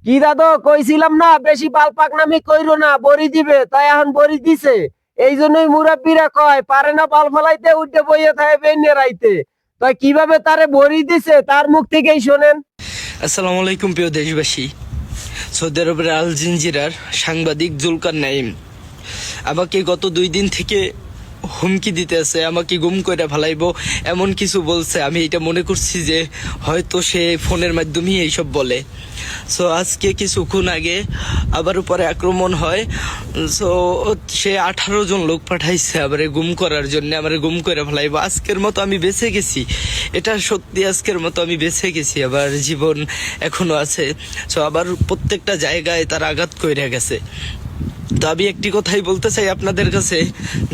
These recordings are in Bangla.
কি দাদু কইছিলাম না বেশি বাল পাকনামি কইরো না, বড়ি দিবে, তাই এখন বড়ি দিছে। এই জন্যই মুরব্বীরা কয় পারে না বাল ফলাইতে, উঠে বইয়ে থাকে বেন্যে রাইতে। তাই কিভাবে তারে বড়ি দিছে তার মুখ থেকেই শোনেন। আসসালামু আলাইকুম প্রিয় দেশবাসী। সৌদি আরবের আল জিনজিরার সাংবাদিক জুলকার নাইম আমাকে গত 2 দিন থেকে হুমকি দিতে আছে, আমাকে গুম করে ফেলাইবো এমন কিছু বলছে। আমি এটা মনে করছি যে হয়তো সে ফোনের মাধ্যমেই এইসব বলে। সো আজকে কিছুক্ষণ আগে আবার উপরে আক্রমণ হয়। সো সে 18 জন লোক পাঠাইছে আবার গুম করার জন্য, আমার গুম করে ফেলাইবো। আজকের মতো আমি বেঁচে গেছি, এটা সত্যি, আজকের মতো আমি বেঁচে গেছি, আবার জীবন এখনো আছে। সো আবার প্রত্যেকটা জায়গায় তার আঘাত করে গেছে। তো আমি একটি কথাই বলতে চাই আপনাদের কাছে,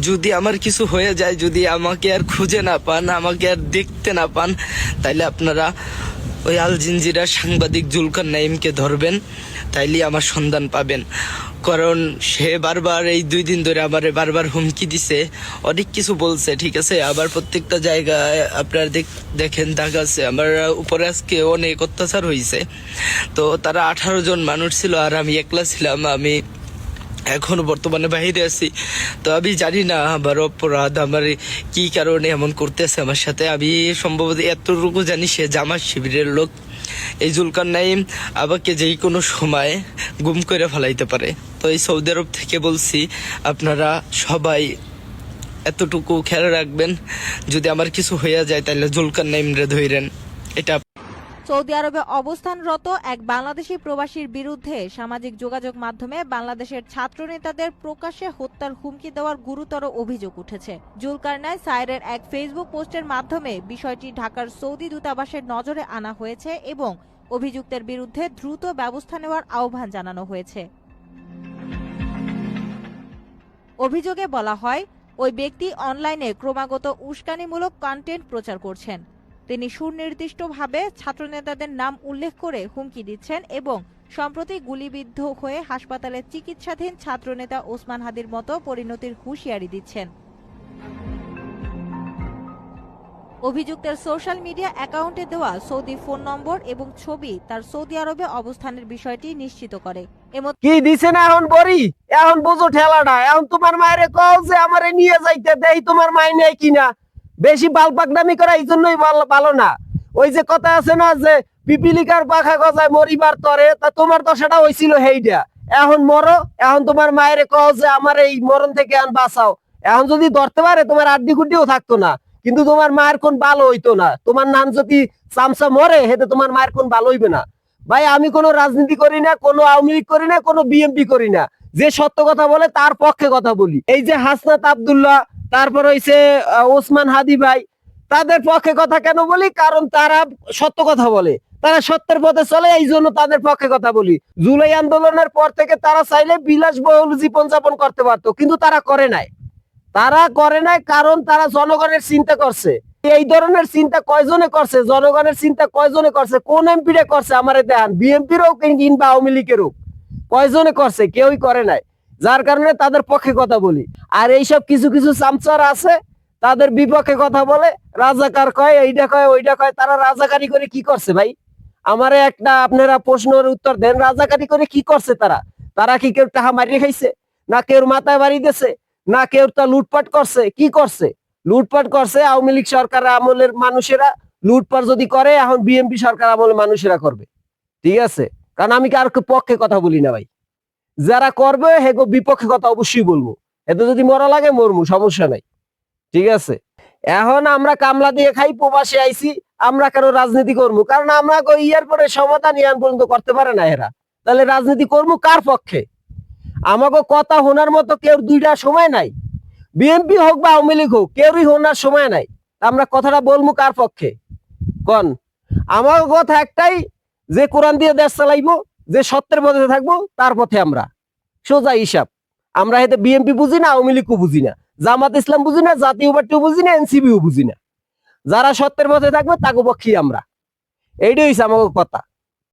যদি আমার কিছু হয়ে যায়, যদি আমাকে আর খুঁজে না পান, আমাকে আর দেখতে না পান, তাইলে আপনারা ওই আল জিনজিরার সাংবাদিক জুলকার নাইমকে ধরবেন, তাইলে আমার সন্ধান পাবেন। কারণ সে বারবার এই 2 দিন ধরে আমার বারবার হুমকি দিছে, অনেক কিছু বলছে, ঠিক আছে। আবার প্রত্যেকটা জায়গায় আপনারা দেখেন দেখাচ্ছে আমার উপরে আজকে অনেক অত্যাচার হয়েছে। তো তারা 18 জন মানুষ ছিল আর আমি একলা ছিলাম। আমি এখনো বর্তমানে বাইরে আছি। তো আমি জানি না আমার অপরাধ, আমার কি কারণে এমন করতেছে আমার সাথে। আমি সম্ভবত এতটুকু জানি সে জামাত শিবিরের লোক। এই জুলকার নাইম আমাকে যেই কোনো সময় গুম করে ফেলাইতে পারে। তো এই সৌদি আরব থেকে বলছি, আপনারা সবাই এতটুকু খেয়াল রাখবেন, যদি আমার কিছু হইয়া যায় তাহলে জুলকার নাইম রে ধইরেন। এটা সৌদি আরবে অবস্থানরত এক বাংলাদেশি প্রবাসীর বিরুদ্ধে সামাজিক যোগাযোগ মাধ্যমে বাংলাদেশের ছাত্র নেতাদের প্রকাশ্যে হত্যার হুমকি দেওয়ার গুরুতর অভিযোগ উঠেছে। জুলকারনাইন সায়েরের এক ফেসবুক পোস্টের মাধ্যমে বিষয়টি ঢাকার সৌদি দূতাবাসের নজরে আনা হয়েছে এবং অভিযুক্তের বিরুদ্ধে দ্রুত ব্যবস্থা নেওয়ার আহ্বান জানানো হয়েছে। অভিযোগে বলা হয়, ওই ব্যক্তি অনলাইনে ক্রমাগত উস্কানিমূলক কন্টেন্ট প্রচার করছেন। তিনি সুনির্দিষ্টভাবে ছাত্রনেতাদের নাম উল্লেখ করে হুমকি দিচ্ছেন এবং সম্প্রতি গুলিবিদ্ধ হয়ে হাসপাতালে চিকিৎসাধীন ছাত্রনেতা ওসমান হাদির মতো পরিণতির হুঁশিয়ারি দিচ্ছেন। অভিযুক্তের সোশ্যাল মিডিয়া অ্যাকাউন্টে দেওয়া সৌদি ফোন নম্বর এবং ছবি তার সৌদি আরবে অবস্থানের বিষয়টি নিশ্চিত করে। কি দিছে না এখন বড়ি, এখন বুঝো ঠেলাটা। এখন তোমার মায়ের কও যে আমারে নিয়ে যাইতে দেই, তোমার মাই নেই কিনা। বেশি বাল পাকনামি করা এই জন্যই ভালো না। ওই যে কথা আছে না যে পিপিলিকার পাখা গজায় মরিবার তরে, তা তোমার দশাটা হয়েছিল হেইটা। এখন মরো, এখন তোমার মায়ের কও যে আমার এই মরণ থেকে এখন বাঁচাও। এখন যদি ধরতে পারে তোমার আড্ডি গুড্ডিও থাকতো না, কিন্তু তোমার মায়ের কোন ভালো হইতো না। তোমার নাম যদি চামচা মরে, হেতে তোমার মায়ের কোন ভালো হইবে না। ভাই আমি কোনো রাজনীতি করি না, কোনো আওয়ামী লীগ করি না, কোনো বিএনপি করি না। যে সত্য কথা বলে তার পক্ষে কথা বলি। এই যে হাসনাত আব্দুল্লাহ, তারপর হইছে ওসমান হাদি ভাই, তাদের পক্ষে কথা কেন বলি? কারণ তারা সত্য কথা বলে, তারা সত্যের পথে চলে, এই জন্য তাদের পক্ষে কথা বলি। জুলাই আন্দোলনের পর থেকে তারা চাইলে বিলাসবহুল জীবনযাপন করতে পারতো, কিন্তু তারা করে নাই। তারা করে নাই কারণ তারা জনগণের চিন্তা করছে। এই ধরনের চিন্তা কয়জনে করছে? জনগণের চিন্তা কয়জনে করছে? কোন এমপিরে করছে? আমারে দেখান। বিএনপির হোক কিংবা আওয়ামী লীগের হোক, কয়জনে করছে? কেউই করে নাই। যার কারণে তাদের পক্ষে কথা বলি। আর এইসব কিছু কিছু চামচার আছে, তাদের বিপক্ষে কথা বলে, রাজাকার কয়, এইটা কয়, ওইটা কয়। তারা রাজাকারি করে কি করছে ভাই? আমারে একটা আপনারা প্রশ্নের উত্তর দেন, রাজাকারি করে কি করছে তারা? তারা কি কেউ টাকা মারিয়ে খাইছে? না কেউ মাথায় বাড়ি দিয়েছে? না কেউ তা লুটপাট করছে? কি করছে? লুটপাট করছে আওয়ামী লীগ সরকার আমলের মানুষেরা। লুটপাট যদি করে, এখন বিএনপি সরকার আমলের মানুষেরা করবে। ঠিক আছে? কারণ আমি কার পক্ষে কথা বলি না ভাই। যারা করবে হেগো বিপক্ষে কথা অবশ্যই বলবো। এতে যদি মরা লাগে মরমু, সমস্যা নাই। ঠিক আছে? এখন আমরা কামলা দিয়ে খাই, প্রবাসে আইছি, আমরা কেন রাজনীতি করবো? কারণ আমরা ইয়ার পরে সমাধান ইয়ান পর্যন্ত করতে পারে না এরা। তাহলে রাজনীতি করবো কার পক্ষে? আমাকে কথা শোনার মতো কেউ দুইটা সময় নাই। বিএনপি হোক বা আওয়ামী লীগ হোক, কেউই শোনার সময় নাই। আমরা কথাটা বলবো কার পক্ষে? কোন আমার কথা একটাই, যে কোরআন দিয়ে দেশ চালাইবো, যে সত্যের পথে থাকবো, তার পথে আমরা। সোজা হিসাব। আমরা এতে বিএনপি বুঝি না, আওয়ামী লীগও বুঝি না, জামাত ইসলাম বুঝি না, জাতীয় পার্টিও বুঝি না, এনসিপিও বুঝি না। যারা সত্যের পথে থাকবে তাকে পক্ষে আমরা। এইটাই হচ্ছে আমার কথা।